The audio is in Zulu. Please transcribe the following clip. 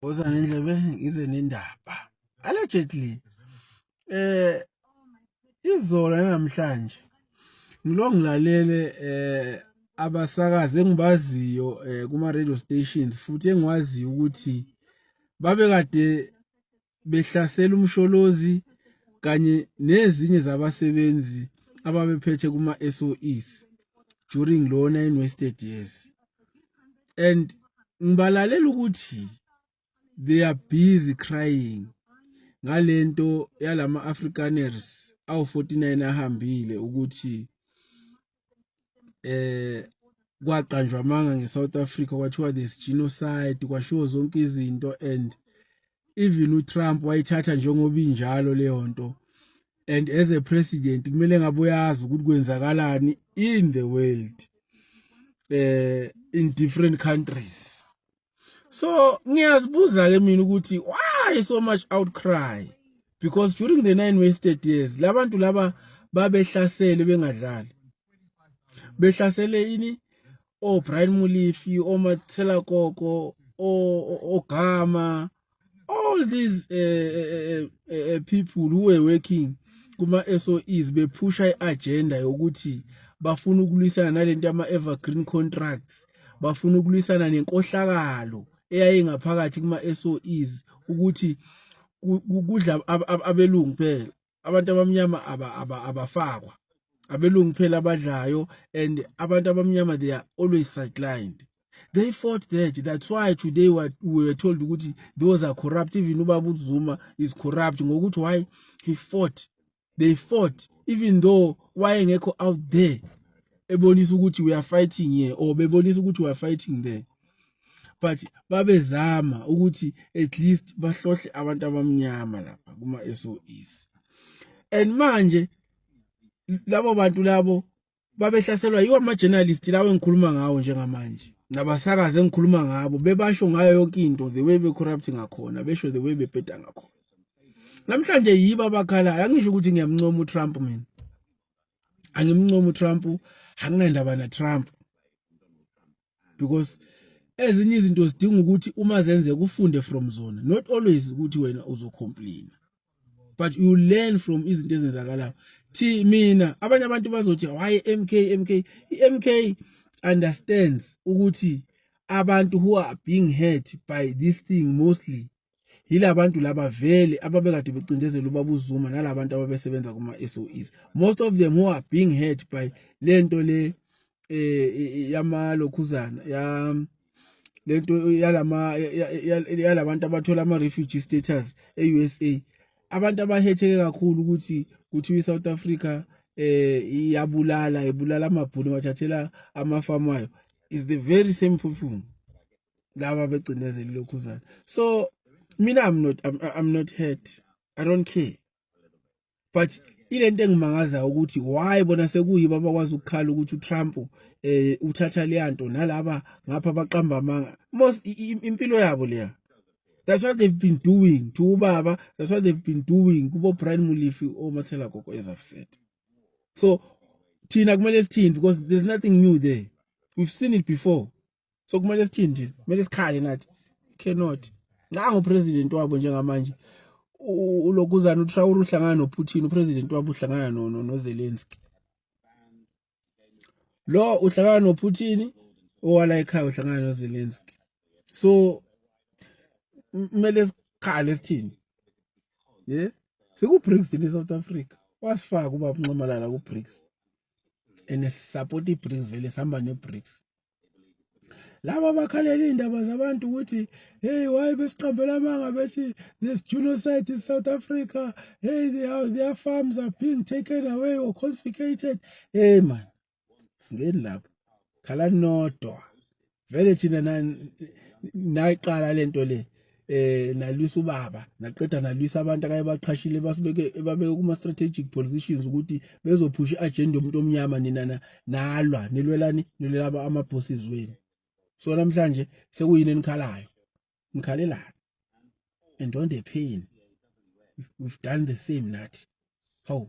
Woza nendlebe ngize nendaba. Allegedly izolo namhlanje ngilo ngilalele abasakazi engibaziyo kuma radio stations futhi engikwaziyo ukuthi babe kade behlasela umsholozi kanye nezinye zabasebenzi ababephethe kuma SOEs during lo 9 wasted years, and ngibalalela ukuthi they are busy crying ngalento yalama Afrikaners awu 49 ahambile ukuthi kwaqanjwa amanga ngeSouth Africa kwathiwa there's genocide kwashiwo zonke izinto, and even uTrump wayithatha njengoba injalo leyo nto, and as a president kumele ngabe uyazi ukuthi kwenzakalani in the world in different countries. So ngiyazibuza ke mina ukuthi why so much outcry, because during the 9 wasted years labantu laba babehlasele bengadlali, behlasele ini Brian Molefe, Matsela Koko, Gama, all these people who were working kuma SOEs bepusha iagenda yokuthi bafuna ukulwisana nalento ama evergreen contracts, bafuna ukulwisana nenkohlakalo eyayingaphakathi kuma SOEs ukuthi kudla abelungu phela, abantu abamnyama abafakwa, abelungu phela abadlayo, and abantu abamnyama they are always sidelined. They fought that. That's why today we were told ukuthi those are corrupt. Even Ubaba Zuma is corrupt. Ngokuthi why he fought. They fought even though why ngekho out there ebonisa ukuthi we are fighting here, or bebonisa ukuthi we are fighting there. But babezama ukuthi at least bahlohle abantu abamnyama lapha kuma SOEs. And manje labo bantu labo babehlaselwa yiwa ama journalists lawo engikhuluma ngawo njengamanje, nabasakazi engikhuluma ngabo, bebasho ngayo yonke into, the way be corrupt ngakhona, besho the way bebheda ngakhona. Namhlanje yiba bakhala, angisho ukuthi ngiyamncoma uTrump mina. Angimncoma uTrump, anginandaba naTrump. Because ezinye izinto zidinga ukuthi uma zenze kufunde from zona, not always ukuthi wena uzocomplain, but you learn from izinto ezenzakalayo. Mina abanye abantu bazothi why MK MK understands ukuthi abantu who are being hurt by this thing mostly yilabantu laba vele ababekade becindezela uBaba Zuma nalabantu ababesebenza kuma SOEs. Most of them who are being hurt by lento le yamalokhuzana lento yalabantu abathola ama refugee status eUSA, abantu abahetheke kakhulu ukuthi iSouth Africa ibulala amabhunu bathathela amafama ayo is the very same people laba becindezela lokhuzana. So mina I'm not hurt, I don't care, but ilento engimangaza ukuthi why bona sekuyiba bakwazi ukukhala ukuthi uTrump uthatha leyanto nalaba ngapha baqamba amanga most impilo yabo leya. That's what they've been doing to ubaba, that's what they've been doing kubo Brian Molefe Matsela Koko, as I've said. So thina kumele sithini, because there's nothing new there, we've seen it before. So kumele sithini nje, kumele sikhale nathi cannot. Nangu president wabo njengamanje ulokhuzana uTraore uhlangana noPutin, upresident wabo uhlangana noZelensky. Lo uhlangana noPutin, owala ekhaya uhlangana noZelensky. So kumele sikhale sithini, yeah, sikuBRICS in South Africa, wasifaka ubaba uNcomalala kuBRICS, and support iBRICS, vele sihamba neBRICS. Laba bakhalela indaba zabantu ukuthi hey why besiqambela amanga bethi there's genocide in South Africa, hey their farms are being taken away or confiscated. Hey man, singeni lapho khala nodwa vele thina nayiqala lento le nalwisa ubaba naqeda nalwisa abantu akayebaqhashile basibeke babeke kuma strategic positions ukuthi bezophusha agenda yomuntu omnyama, nina nalwa nilwelani nilela ama bosses wenu. So namhlanje sekuyini enikhalayo, nikhalelani, and don't the pain, we've done the same nathi. How